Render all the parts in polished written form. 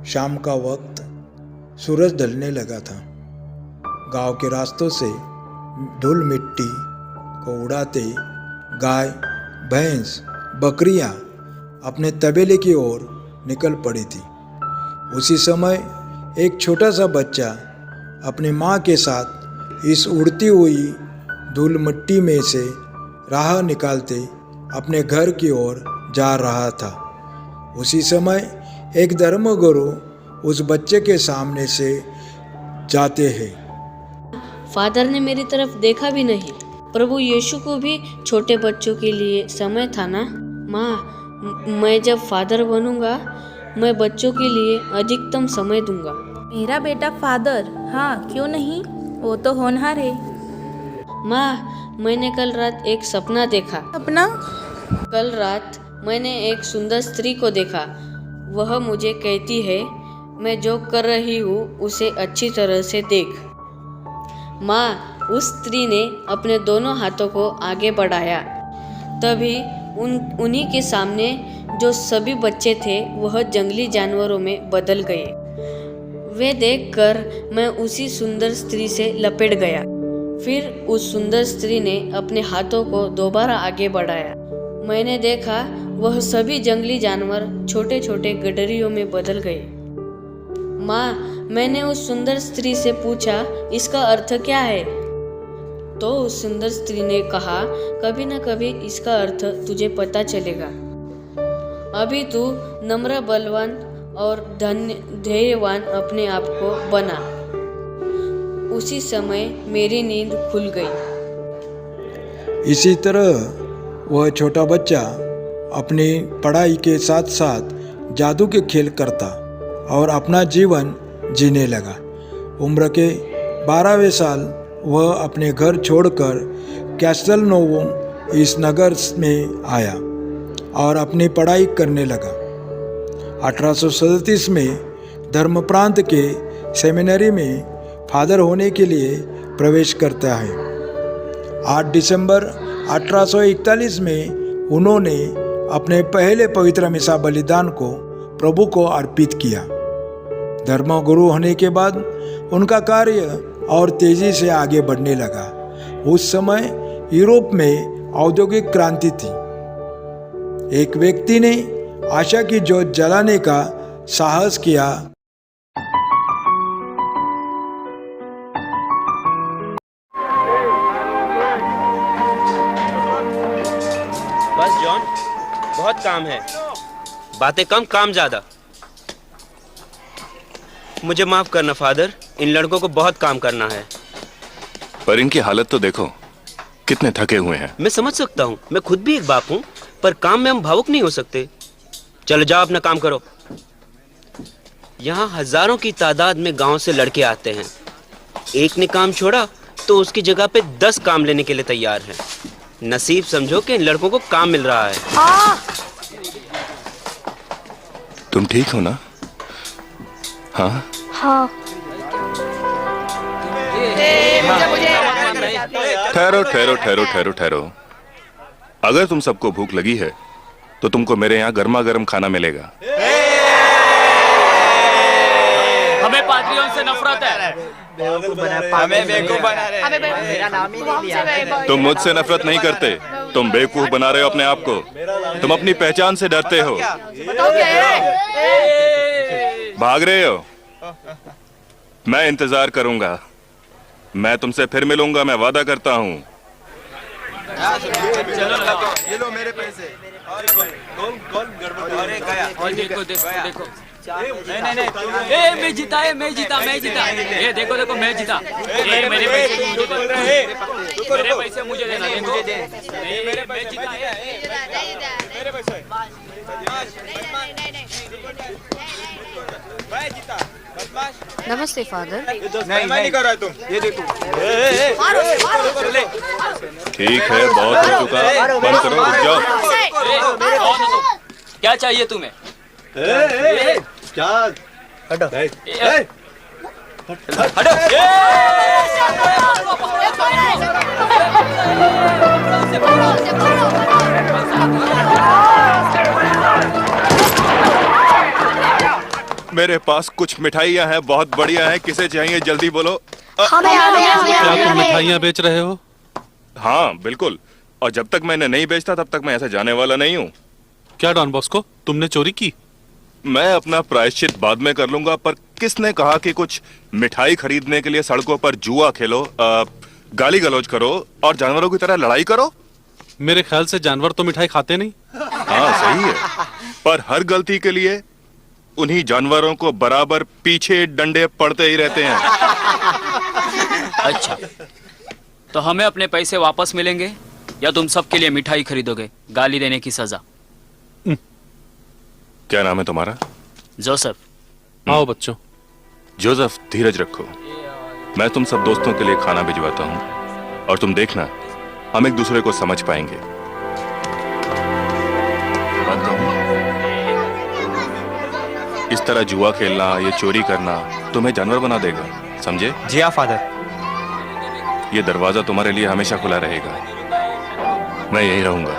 शाम का वक्त सूरज ढलने लगा था। गांव के रास्तों से धूल मिट्टी को उड़ाते गाय, भैंस, बकरियां अपने तबेले की ओर निकल पड़ी थी। उसी समय एक छोटा सा बच्चा अपनी माँ के साथ इस उड़ती हुई धूल मिट्टी में से राह निकालते अपने घर की ओर जा रहा था। उसी समय एक धर्मगुरु उस बच्चे के सामने से जाते हैं। फादर ने मेरी तरफ देखा भी नहीं। प्रभु यीशु को भी छोटे बच्चों के लिए समय था ना। माँ, मैं जब फादर बनूंगा मैं बच्चों के लिए अधिकतम समय दूंगा। मेरा बेटा फादर, हाँ क्यों नहीं, वो तो होनहार है। माँ, मैंने कल रात एक सपना देखा। सपना? कल रात मैंने एक सुंदर स्त्री को देखा। वह मुझे कहती है, मैं जो कर रही हूँ उसे अच्छी तरह से देख। माँ, उस स्त्री ने अपने दोनों हाथों को आगे बढ़ाया। तभी उन्हीं के सामने जो सभी बच्चे थे वह जंगली जानवरों में बदल गए। वे देखकर मैं उसी सुंदर स्त्री से लपेट गया। फिर उस सुंदर स्त्री ने अपने हाथों को दोबारा आगे बढ़ाया। मैंने देखा वह सभी जंगली जानवर छोटे छोटे गडरियों में बदल गए। माँ, मैंने उस सुंदर स्त्री से पूछा, इसका अर्थ क्या है? तो उस सुंदर स्त्री ने कहा, कभी न कभी इसका अर्थ तुझे पता चलेगा। अभी तू नम्र, बलवान और धैर्यवान अपने आप को बना। उसी समय मेरी नींद खुल गई। इसी तरह वह छोटा बच्चा अपनी पढ़ाई के साथ साथ जादू के खेल करता और अपना जीवन जीने लगा। उम्र के 12वें साल वह अपने घर छोड़कर कैस्टेलनोवो इस नगर में आया और अपनी पढ़ाई करने लगा। 1837 में धर्म प्रांत के सेमिनरी में फादर होने के लिए प्रवेश करता है। 8 दिसंबर 1841 में उन्होंने अपने पहले पवित्र मिसा बलिदान को प्रभु को अर्पित किया। धर्मगुरु होने के बाद उनका कार्य और तेजी से आगे बढ़ने लगा। उस समय यूरोप में औद्योगिक क्रांति थी। एक व्यक्ति ने आशा की जोत जलाने का साहस किया। बस जॉन, बहुत काम है। बातें कम, काम ज्यादा। मुझे माफ करना फादर, इन लड़कों को बहुत काम करना है। पर इनकी हालत तो देखो, कितने थके हुए हैं। मैं समझ सकता हूँ, मैं खुद भी एक बाप हूँ, पर काम में हम भावुक नहीं हो सकते। चलो जाओ, अपना काम करो। यहाँ हजारों की तादाद में गांव से लड़के आते हैं। एक ने काम छोड़ा तो उसकी जगह पे 10 काम लेने के लिए तैयार हैं। नसीब समझो कि इन लड़कों को काम मिल रहा है। तुम ठीक हो ना? हाँ हाँ। ठहरो ठहरो ठहरो ठहरो ठहरो। अगर तुम सबको भूख लगी है तो तुमको मेरे यहाँ गर्मा गर्म खाना मिलेगा। हमें पाद्रियों से नफरत है। हमें बेवकूफ बना रहे हैं। मेरा नाम ही नहीं लिया। तुम मुझसे नफरत नहीं करते, तुम बेवकूफ बना रहे हो अपने आप को। तुम अपनी पहचान से डरते हो, भाग रहे हो। मैं इंतजार करूंगा, मैं तुमसे फिर मिलूंगा, मैं वादा करता हूँ। ये लो मेरे पैसे। और देखो देखो देखो, नहीं मैं जीता, ये देखो देखो मैं जीता। ये मेरे पैसे मुझे दे, मेरे पैसे मुझे देना। देखो मैं जीता, मेरे पैसे। मैं जीता। नमस्ते फादर। नहीं मैं नहीं कर रहा तुम, ये देखो। ठीक है, बहुत हो चुका, बंद करो, रुक जाओ। क्या चाहिए तुम्हें? क्या? हटो। मेरे पास कुछ मिठाइयाँ हैं, बहुत बढ़िया हैं। किसे चाहिए जल्दी बोलो। हमें हमें हमें क्या तुम हमें मिठाइयाँ बेच रहे हो? हाँ बिल्कुल, और जब तक मैंने नहीं बेचता तब तक मैं ऐसा जाने वाला नहीं हूँ। क्या डॉन बॉस्को, तुमने चोरी की? मैं अपना प्रायश्चित बाद में कर लूंगा, पर किसने कहा कि कुछ मिठाई खरीदने के लिए सड़कों पर जुआ खेलो, गाली गलौज करो और जानवरों की तरह लड़ाई करो? मेरे ख्याल से जानवर तो मिठाई खाते नहीं। हाँ सही है, पर हर गलती के लिए उन्हीं जानवरों को बराबर पीछे डंडे पड़ते ही रहते हैं। अच्छा, तो हमें अपने पैसे वापस मिलेंगे या तुम सबके लिए मिठाई खरीदोगे गाली देने की सजा? क्या नाम है तुम्हारा? जोसेफ। आओ बच्चों। जोसेफ, धीरज रखो। मैं तुम सब दोस्तों के लिए खाना भिजवाता हूँ और तुम देखना हम एक दूसरे को समझ पाएंगे। बात कहूं? इस तरह जुआ खेलना, ये चोरी करना तुम्हें जानवर बना देगा, समझे? जी हाँ फादर। ये दरवाजा तुम्हारे लिए हमेशा खुला रहेगा। मैं यहीं रहूंगा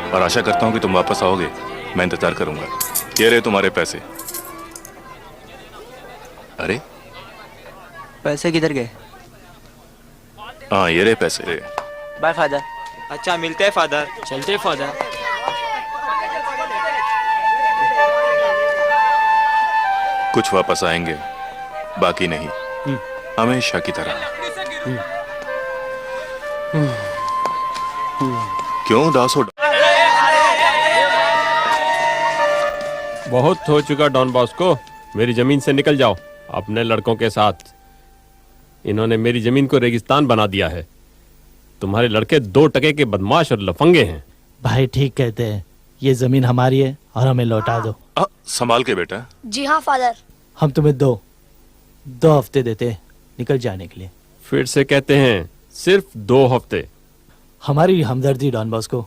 और आशा करता हूं कि तुम वापस आओगे। मैं इंतजार करूंगा। ये रहे तुम्हारे पैसे। अरे पैसे किधर गए? हाँ, ये रहे पैसे। Bye father. अच्छा, मिलते हैं फादर। चलते फादर। कुछ वापस आएंगे, बाकी नहीं, हमेशा की तरह। क्यों दासो? बहुत हो चुका डॉन बॉस्को, मेरी जमीन से निकल जाओ अपने लड़कों के साथ। इन्होंने मेरी जमीन को रेगिस्तान बना दिया है। तुम्हारे लड़के 2 टके के बदमाश और लफंगे हैं। भाई ठीक कहते हैं, ये जमीन हमारी है और हमें लौटा दो। संभाल के बेटा। जी हाँ फादर। हम तुम्हें दो हफ्ते देते हैं निकल जाने के लिए। फिर से कहते हैं, सिर्फ 2 हफ्ते। हमारी हमदर्दी डॉन बॉस्को।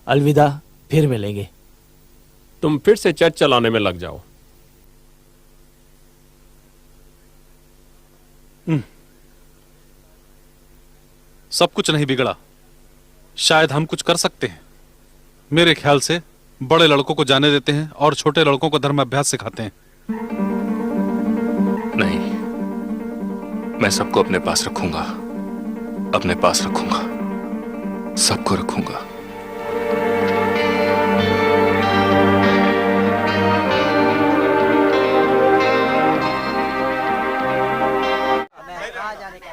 अलविदा, फिर मिलेंगे। तुम फिर से चर्च चलाने में लग जाओ। सब कुछ नहीं बिगड़ा, शायद हम कुछ कर सकते हैं। मेरे ख्याल से बड़े लड़कों को जाने देते हैं और छोटे लड़कों को धर्म अभ्यास सिखाते हैं। नहीं, मैं सबको अपने पास रखूंगा, अपने पास रखूंगा, सबको रखूंगा।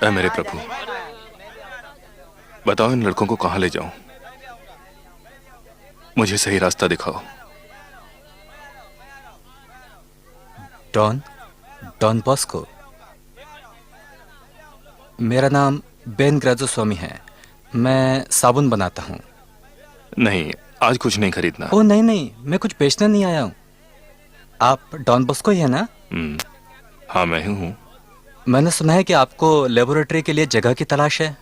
ऐ मेरे प्रभु, बताओ इन लड़कों को कहां ले जाऊं? मुझे सही रास्ता दिखाओ। डॉन बॉस्को, मेरा नाम बेन ग्राजो स्वामी है। मैं साबुन बनाता हूँ। नहीं, आज कुछ नहीं खरीदना। ओ नहीं, मैं कुछ बेचने नहीं आया हूँ। आप डॉन बॉस्को ही है ना? हाँ मैं ही हूँ। मैंने सुना है कि आपको लेबोरेटरी के लिए जगह की तलाश है।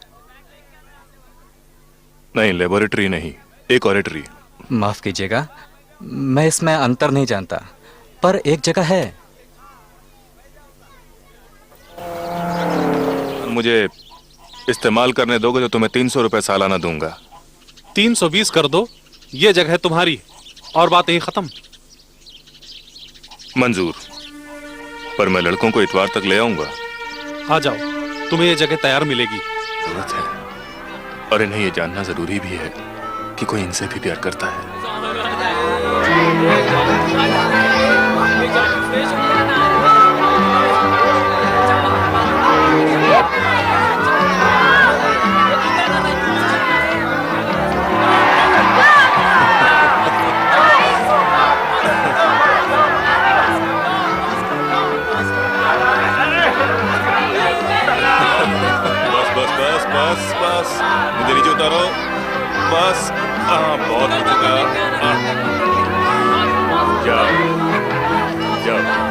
नहीं, लेबोरेटरी नहीं, एक ऑरेटरी। माफ कीजिएगा, मैं इसमें अंतर नहीं जानता, पर एक जगह है। मुझे इस्तेमाल करने दोगे तो तुम्हें 300 रुपए सालाना दूंगा। 320 कर दो, ये जगह तुम्हारी और बात यही खत्म। मंजूर, पर मैं लड़कों को इतवार तक ले आऊंगा। आ जाओ, तुम्हें ये जगह तैयार मिलेगी। जरूरत है, और इन्हें ये जानना जरूरी भी है कि कोई इनसे भी प्यार करता है। बस मुझे नीचे उतारो। बस, बहुत हो चुका। जाओ जाओ।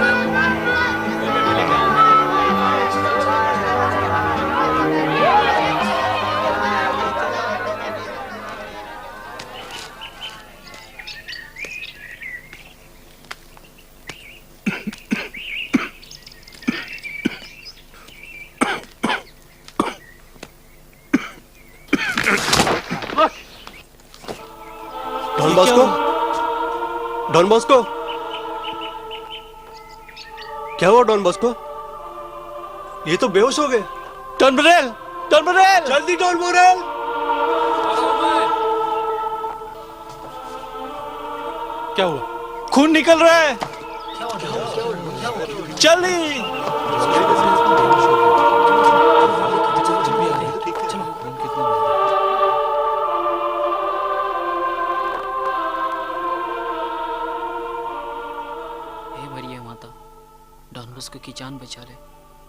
डॉन बॉस्को, क्या हुआ डॉन बॉस्को? ये तो बेहोश हो गए। डॉन बोरेल, डॉन बोरेल, जल्दी डॉन बोरेल। क्या हुआ? खून निकल रहा है। जल्दी। हे मरियम माता, डॉन बॉस्को की जान बचा ले,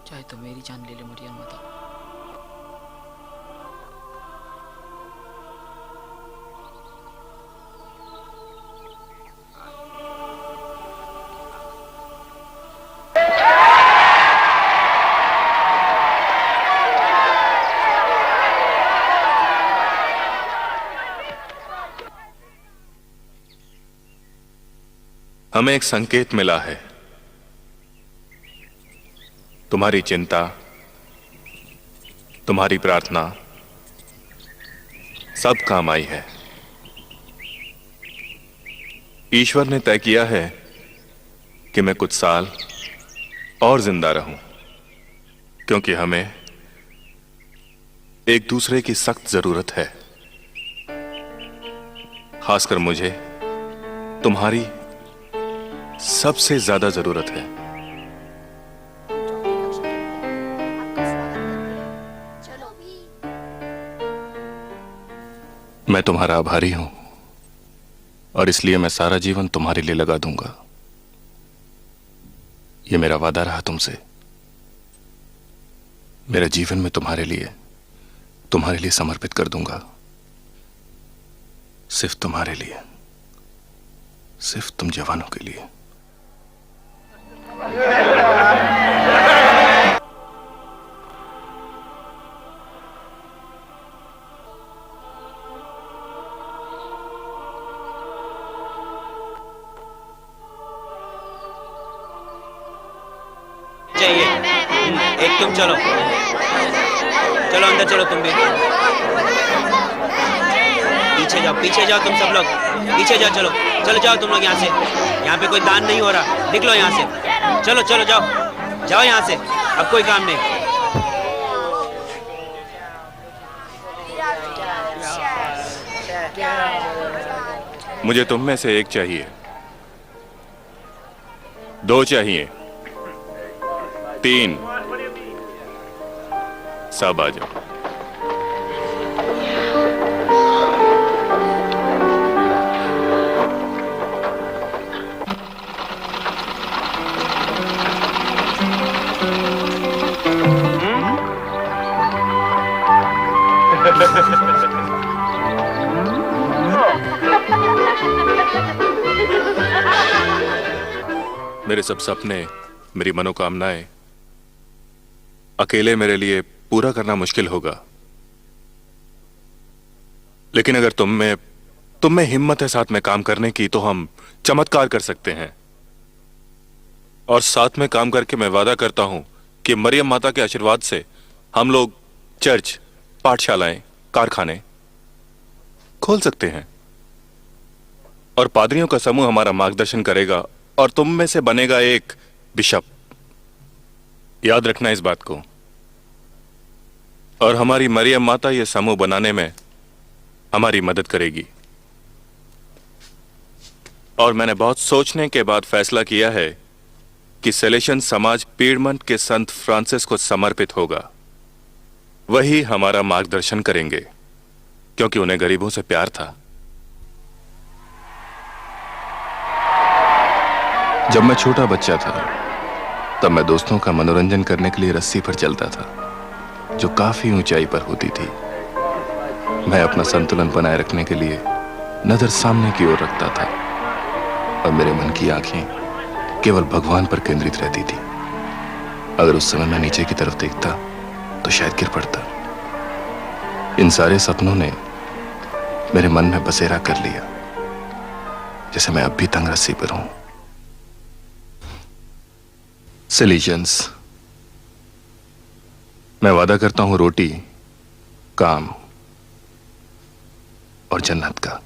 चाहे तो मेरी जान ले ले मरियम माता। हमें एक संकेत मिला है। तुम्हारी चिंता, तुम्हारी प्रार्थना सब काम आई है। ईश्वर ने तय किया है कि मैं कुछ साल और जिंदा रहूं, क्योंकि हमें एक दूसरे की सख्त जरूरत है। खासकर मुझे तुम्हारी सबसे ज्यादा जरूरत है। मैं तुम्हारा आभारी हूं और इसलिए मैं सारा जीवन तुम्हारे लिए लगा दूंगा। यह मेरा वादा रहा तुमसे। मेरा जीवन में तुम्हारे लिए समर्पित कर दूंगा। सिर्फ तुम्हारे लिए, सिर्फ तुम जवानों के लिए। चाहिए एक तुम चलो चलो अंदर चलो तुम भी पीछे जाओ तुम सब लोग पीछे जाओ। चलो चलो जाओ तुम लोग यहाँ से। यहाँ पे कोई दान नहीं हो रहा, निकलो यहाँ से। चलो चलो जाओ जाओ यहाँ से, अब कोई काम नहीं। मुझे तुम में से एक चाहिए, 2 चाहिए, 3। सब आ जाओ। मेरे सब सपने, मेरी मनोकामनाएं अकेले मेरे लिए पूरा करना मुश्किल होगा, लेकिन अगर तुम में हिम्मत है साथ में काम करने की, तो हम चमत्कार कर सकते हैं। और साथ में काम करके मैं वादा करता हूं कि मरियम माता के आशीर्वाद से हम लोग चर्च, पाठशालाएं, कारखाने खोल सकते हैं और पादरियों का समूह हमारा मार्गदर्शन करेगा और तुम में से बनेगा एक बिशप। याद रखना इस बात को। और हमारी मरियम माता ये समूह बनाने में हमारी मदद करेगी। और मैंने बहुत सोचने के बाद फैसला किया है कि सेलेशन समाज पीडमंट के संत फ्रांसिस को समर्पित होगा। वही हमारा मार्गदर्शन करेंगे, क्योंकि उन्हें गरीबों से प्यार था। जब मैं छोटा बच्चा था, तब मैं दोस्तों का मनोरंजन करने के लिए रस्सी पर चलता था, जो काफी ऊंचाई पर होती थी। मैं अपना संतुलन बनाए रखने के लिए नजर सामने की ओर रखता था और मेरे मन की आंखें केवल भगवान पर केंद्रित रहती थी। अगर उस समय मैं नीचे की तरफ देखता तो शायद गिर पड़ता। इन सारे सपनों ने मेरे मन में बसेरा कर लिया, जैसे मैं अब भी तंग रस्सी पर हूं। सिलेशंस, मैं वादा करता हूं रोटी, काम और जन्नत का।